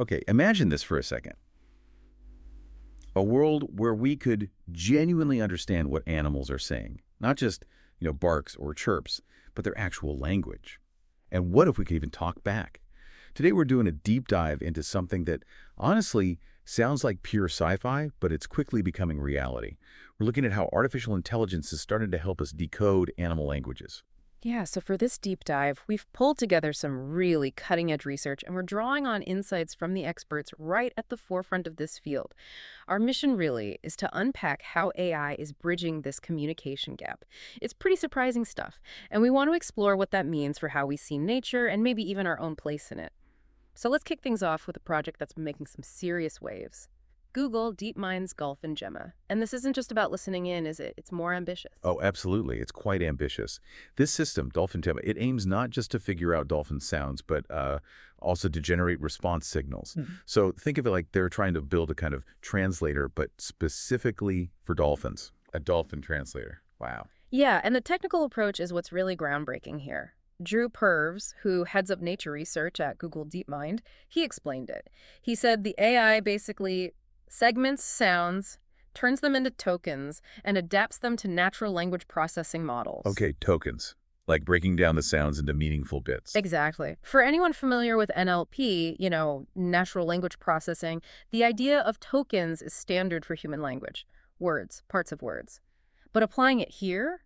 Okay, imagine this for a second. A world where we could genuinely understand what animals are saying. Not just, barks or chirps, but their actual language. And what if we could even talk back? Today we're doing a deep dive into something that, honestly, sounds like pure sci-fi, but it's quickly becoming reality. We're looking at how artificial intelligence is starting to help us decode animal languages. Yeah, so for this deep dive, we've pulled together some really cutting-edge research, and we're drawing on insights from the experts right at the forefront of this field. Our mission really is to unpack how AI is bridging this communication gap. It's pretty surprising stuff, and we want to explore what that means for how we see nature and maybe even our own place in it. So let's kick things off with a project that's been making some serious waves. Google DeepMind's Golf and Gemma. And this isn't just about listening in, is it? It's more ambitious. Oh, absolutely. It's quite ambitious. This system, Dolphin Gemma, it aims not just to figure out dolphin sounds, but also to generate response signals. So think of it like they're trying to build a kind of translator, but specifically for dolphins. A dolphin translator. Wow. Yeah, and the technical approach is what's really groundbreaking here. Drew Purves, who heads up nature research at Google DeepMind, he explained it. He said the AI basically segments sounds, turns them into tokens, and adapts them to natural language processing models. Okay, tokens. Like breaking down the sounds into meaningful bits. Exactly. For anyone familiar with NLP, natural language processing, the idea of tokens is standard for human language. Words, parts of words. But applying it here?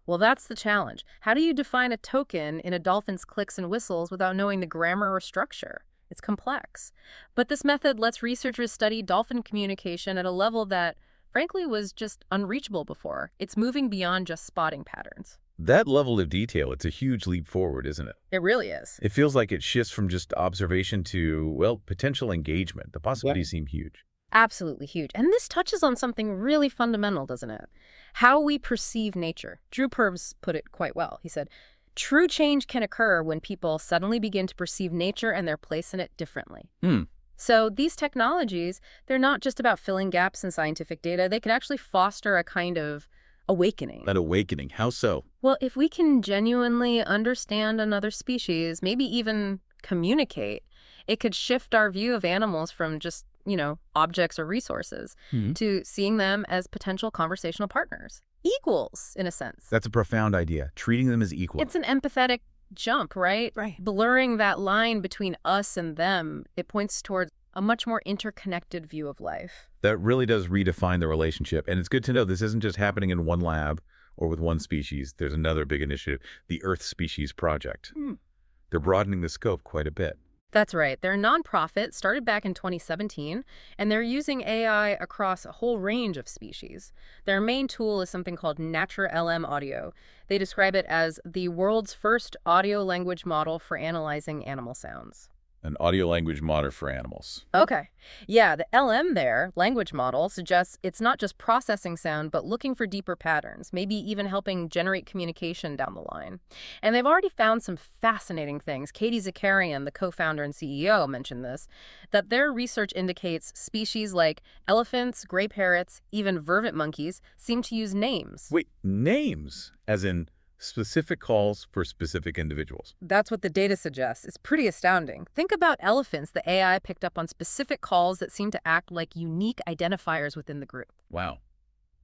Well, that's the challenge. How do you define a token in a dolphin's clicks and whistles without knowing the grammar or structure? It's complex. But this method lets researchers study dolphin communication at a level that, frankly, was just unreachable before. It's moving beyond just spotting patterns. That level of detail, it's a huge leap forward, isn't it? It really is. It feels like it shifts from just observation to, well, potential engagement. The possibilities seem huge. Absolutely huge. And this touches on something really fundamental, doesn't it? How we perceive nature. Drew Purves put it quite well. He said, true change can occur when people suddenly begin to perceive nature and their place in it differently. So these technologies, they're not just about filling gaps in scientific data. They can actually foster a kind of awakening. An awakening. How so? Well, if we can genuinely understand another species, maybe even communicate, it could shift our view of animals from just, objects or resources to seeing them as potential conversational partners. Equals, in a sense. That's a profound idea, treating them as equal. It's an empathetic jump, right? Right. Blurring that line between us and them, it points towards a much more interconnected view of life. That really does redefine the relationship. And it's good to know this isn't just happening in one lab or with one species. There's another big initiative, the Earth Species Project. They're broadening the scope quite a bit. That's right. They're a nonprofit, started back in 2017, and they're using AI across a whole range of species. Their main tool is something called NaturalM Audio. They describe it as the world's first audio language model for analyzing animal sounds. An audio language model for animals. Okay. Yeah, the LM there, language model, suggests it's not just processing sound, but looking for deeper patterns, maybe even helping generate communication down the line. And they've already found some fascinating things. Katie Zakarian, the co-founder and CEO, mentioned this, that their research indicates species like elephants, gray parrots, even vervet monkeys seem to use names. Wait, names? As in specific calls for specific individuals. That's what the data suggests. It's pretty astounding. Think about elephants. The AI picked up on specific calls that seem to act like unique identifiers within the group. Wow.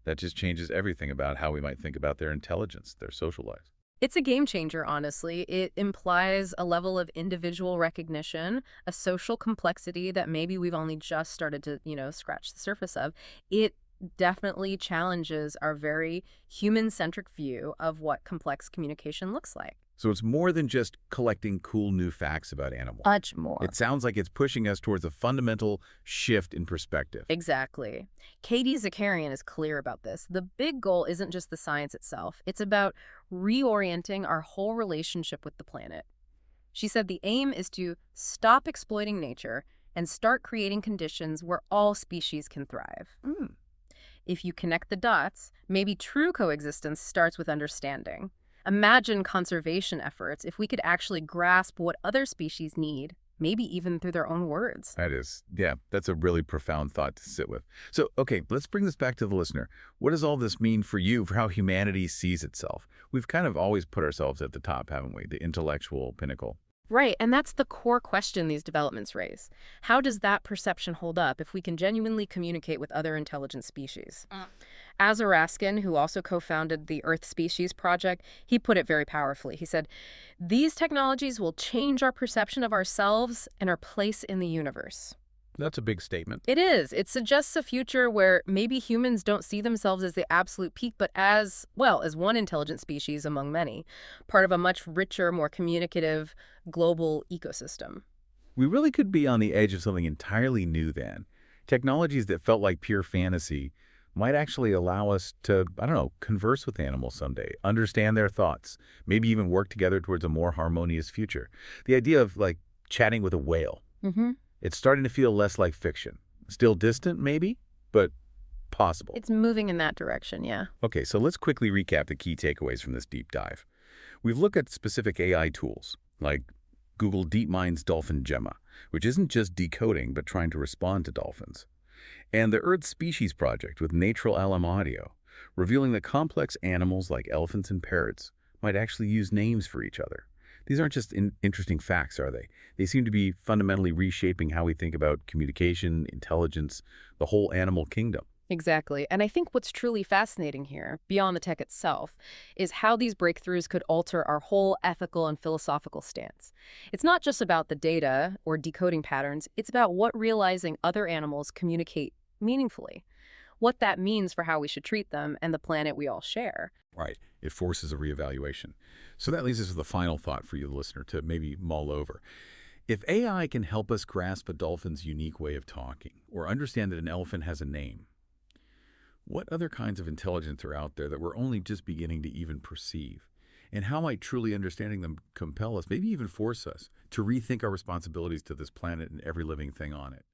That just changes everything about how we might think about their intelligence, their social lives. It's a game changer, honestly. It implies a level of individual recognition, a social complexity that maybe we've only just started to, scratch the surface of. It definitely challenges our very human-centric view of what complex communication looks like. So it's more than just collecting cool new facts about animals. Much more. It sounds like it's pushing us towards a fundamental shift in perspective. Exactly. Katie Zakarian is clear about this. The big goal isn't just the science itself. It's about reorienting our whole relationship with the planet. She said the aim is to stop exploiting nature and start creating conditions where all species can thrive. If you connect the dots, maybe true coexistence starts with understanding. Imagine conservation efforts if we could actually grasp what other species need, maybe even through their own words. That's a really profound thought to sit with. So, okay, let's bring this back to the listener. What does all this mean for you, for how humanity sees itself? We've kind of always put ourselves at the top, haven't we? The intellectual pinnacle. Right, and that's the core question these developments raise. How does that perception hold up if we can genuinely communicate with other intelligent species? Azar Raskin, who also co-founded the Earth Species Project, he put it very powerfully. He said, "These technologies will change our perception of ourselves and our place in the universe." That's a big statement. It is. It suggests a future where maybe humans don't see themselves as the absolute peak, but as, well, as one intelligent species among many, part of a much richer, more communicative, global ecosystem. We really could be on the edge of something entirely new then. Technologies that felt like pure fantasy might actually allow us to, I don't know, converse with animals someday, understand their thoughts, maybe even work together towards a more harmonious future. The idea of, like, chatting with a whale. Mm-hmm. It's starting to feel less like fiction. Still distant, maybe, but possible. It's moving in that direction, yeah. Okay, so let's quickly recap the key takeaways from this deep dive. We've looked at specific AI tools, like Google DeepMind's Dolphin Gemma, which isn't just decoding, but trying to respond to dolphins. And the Earth Species Project with Natural LM Audio, revealing that complex animals like elephants and parrots might actually use names for each other. These aren't just interesting facts, are they? They seem to be fundamentally reshaping how we think about communication, intelligence, the whole animal kingdom. Exactly. And I think what's truly fascinating here, beyond the tech itself, is how these breakthroughs could alter our whole ethical and philosophical stance. It's not just about the data or decoding patterns, it's about what realizing other animals communicate meaningfully, what that means for how we should treat them and the planet we all share. Right. It forces a reevaluation. So that leaves us with a final thought for you, the listener, to maybe mull over. If AI can help us grasp a dolphin's unique way of talking, or understand that an elephant has a name, what other kinds of intelligence are out there that we're only just beginning to even perceive? And how might truly understanding them compel us, maybe even force us, to rethink our responsibilities to this planet and every living thing on it?